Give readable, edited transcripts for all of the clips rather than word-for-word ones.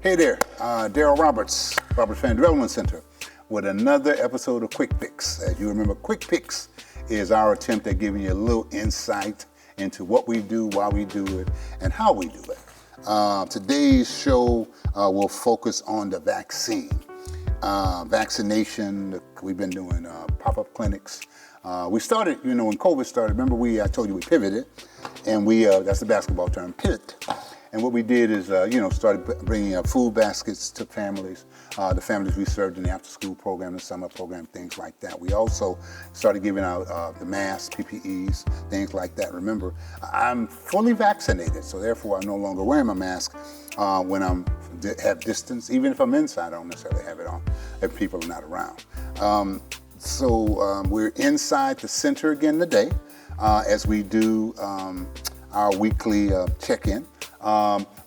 Hey there, Daryl Roberts, Roberts Fan Development Center, with another episode of Quick Picks. As you remember, Quick Picks is our attempt at giving you a little insight into what we do, why we do it, and how we do it. Today's show will focus on the vaccine. Vaccination, we've been doing pop-up clinics. We started, when COVID started, remember I told you we pivoted, and that's the basketball term, pivot. And what we did is, started bringing up food baskets to families, the families we served in the after-school program, the summer program, things like that. We also started giving out the masks, PPEs, things like that. Remember, I'm fully vaccinated, so therefore I'm no longer wearing my mask when have distance. Even if I'm inside, I don't necessarily have it on if people are not around. So we're inside the center again today as we do our weekly check-in.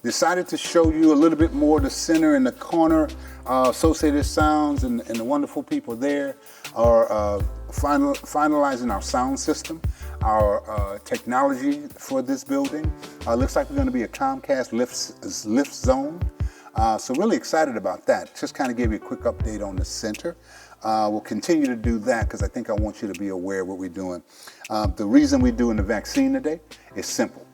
Decided to show you a little bit more the center and the corner. Associated Sounds and the wonderful people there are finalizing our sound system, our technology for this building. Looks like we're going to be a Comcast lift zone. So really excited about that. Just kind of give you a quick update on the center. We'll continue to do that because I think I want you to be aware of what we're doing. The reason we're doing the vaccine today is simple.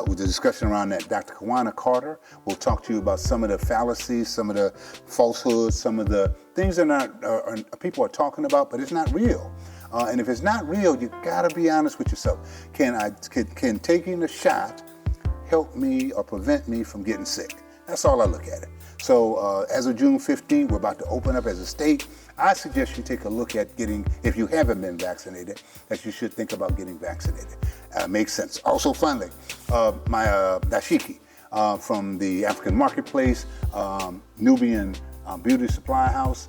With the discussion around that, Dr. Kawanaa Carter will talk to you about some of the fallacies, some of the falsehoods, some of the things that people are talking about, but it's not real. And if it's not real, you gotta be honest with yourself. Can taking a shot help me or prevent me from getting sick? That's all I look at it. So as of June 15th, we're about to open up as a state. I suggest you take a look at if you haven't been vaccinated, that you should think about getting vaccinated. Makes sense. Also, finally, my dashiki from the African Marketplace, Nubian Beauty Supply House,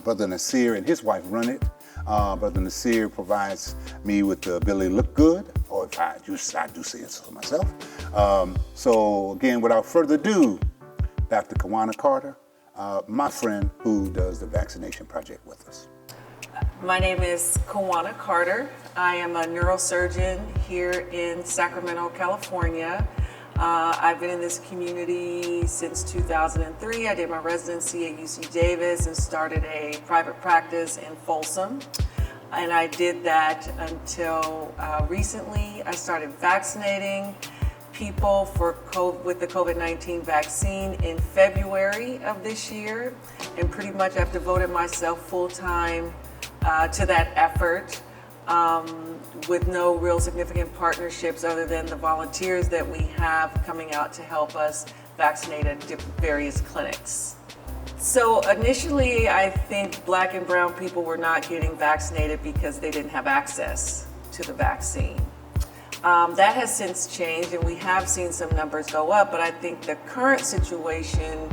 Brother Nasir and his wife run it. Brother Nasir provides me with the ability to look good, or if I do see it for myself. So again, without further ado, Dr. Kawanaa Carter, my friend who does the vaccination project with us. My name is Kawanaa Carter. I am a neurosurgeon here in Sacramento, California. I've been in this community since 2003. I did my residency at UC Davis and started a private practice in Folsom. And I did that until recently. I started vaccinating people with the COVID-19 vaccine in February of this year. And pretty much I've devoted myself full-time to that effort with no real significant partnerships other than the volunteers that we have coming out to help us vaccinate at various clinics. So initially, I think Black and brown people were not getting vaccinated because they didn't have access to the vaccine. That has since changed, and we have seen some numbers go up, but I think the current situation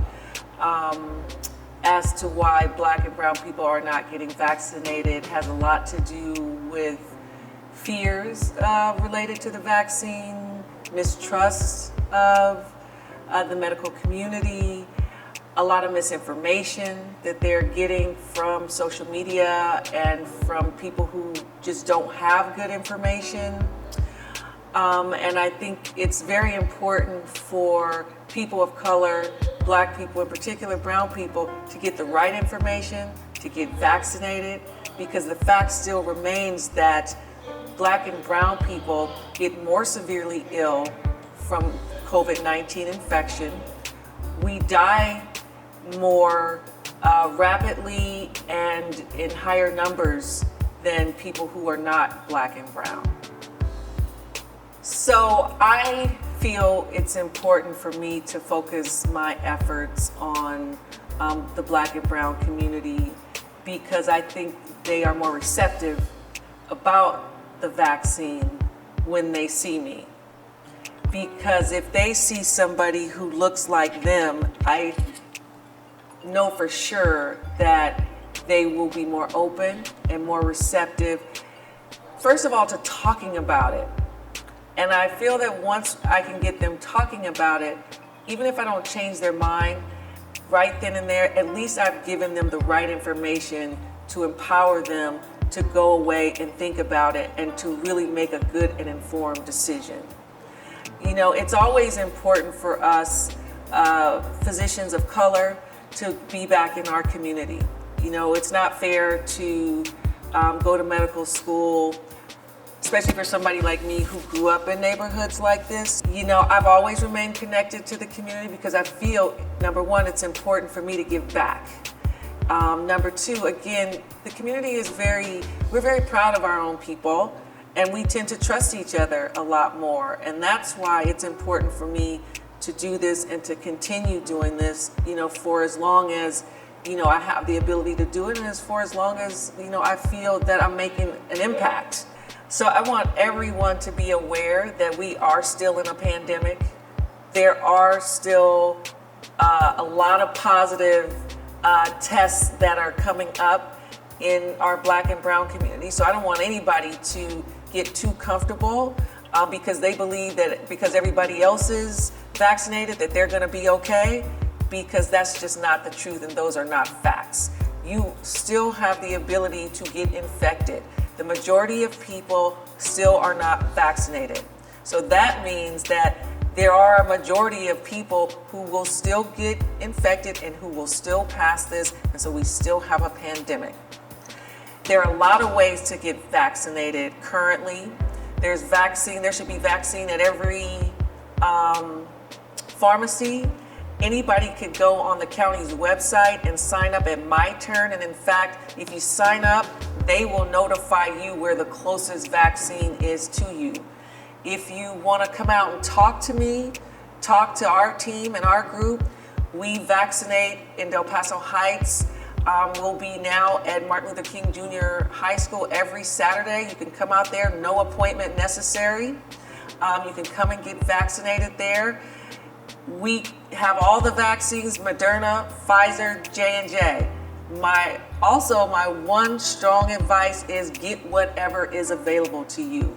as to why Black and brown people are not getting vaccinated has a lot to do with fears related to the vaccine, mistrust of the medical community, a lot of misinformation that they're getting from social media and from people who just don't have good information. And I think it's very important for people of color, Black people in particular, brown people, to get the right information, to get vaccinated, because the fact still remains that Black and brown people get more severely ill from COVID-19 infection. We die more rapidly and in higher numbers than people who are not Black and brown. So I feel it's important for me to focus my efforts on the Black and brown community because I think they are more receptive about the vaccine when they see me. Because if they see somebody who looks like them, I know for sure that they will be more open and more receptive, first of all, to talking about it. And I feel that once I can get them talking about it, even if I don't change their mind right then and there, at least I've given them the right information to empower them to go away and think about it and to really make a good and informed decision. You know, it's always important for us physicians of color to be back in our community. You know, it's not fair to go to medical school, especially for somebody like me who grew up in neighborhoods like this. You know, I've always remained connected to the community because I feel, number one, it's important for me to give back. Number two, again, the community is we're very proud of our own people, and we tend to trust each other a lot more. And that's why it's important for me to do this and to continue doing this, you know, for as long as, you know, I have the ability to do it, and for as long as, you know, I feel that I'm making an impact. So I want everyone to be aware that we are still in a pandemic. There are still a lot of positive tests that are coming up in our Black and brown community. So I don't want anybody to get too comfortable because they believe that because everybody else is vaccinated that they're going to be okay, because that's just not the truth, and those are not facts. You still have the ability to get infected. The majority of people still are not vaccinated. So that means that there are a majority of people who will still get infected and who will still pass this, and so we still have a pandemic. There are a lot of ways to get vaccinated currently. There should be vaccine at every pharmacy. Anybody could go on the county's website and sign up at My Turn, and in fact, if you sign up, they will notify you where the closest vaccine is to you. If you want to come out and talk to me, talk to our team and our group, we vaccinate in Del Paso Heights. We'll be now at Martin Luther King Jr. High School every Saturday. You can come out there, no appointment necessary. You can come and get vaccinated there. We have all the vaccines, Moderna, Pfizer, J&J. My one strong advice is get whatever is available to you.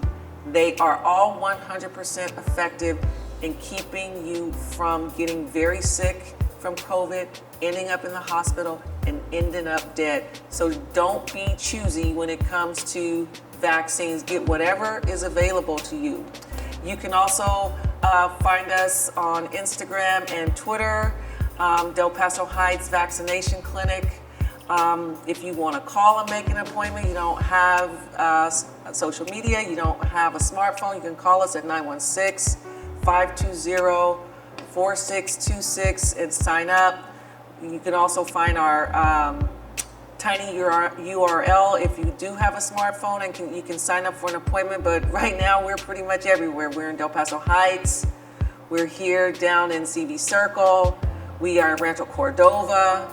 They are all 100% effective in keeping you from getting very sick from COVID, ending up in the hospital, and ending up dead. So don't be choosy when it comes to vaccines. Get whatever is available to you. You can also find us on Instagram and Twitter, Del Paso Heights Vaccination Clinic. If you want to call and make an appointment, you don't have social media, you don't have a smartphone, you can call us at 916-520-4626 and sign up. You can also find our tiny URL if you do have a smartphone, and you can sign up for an appointment. But right now we're pretty much everywhere. We're in Del Paso Heights, we're here down in CV Circle, we are in Rancho Cordova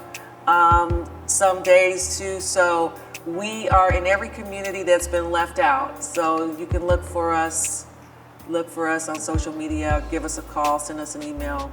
some days too. So we are in every community that's been left out. So you can look for us on social media, give us a call, send us an email.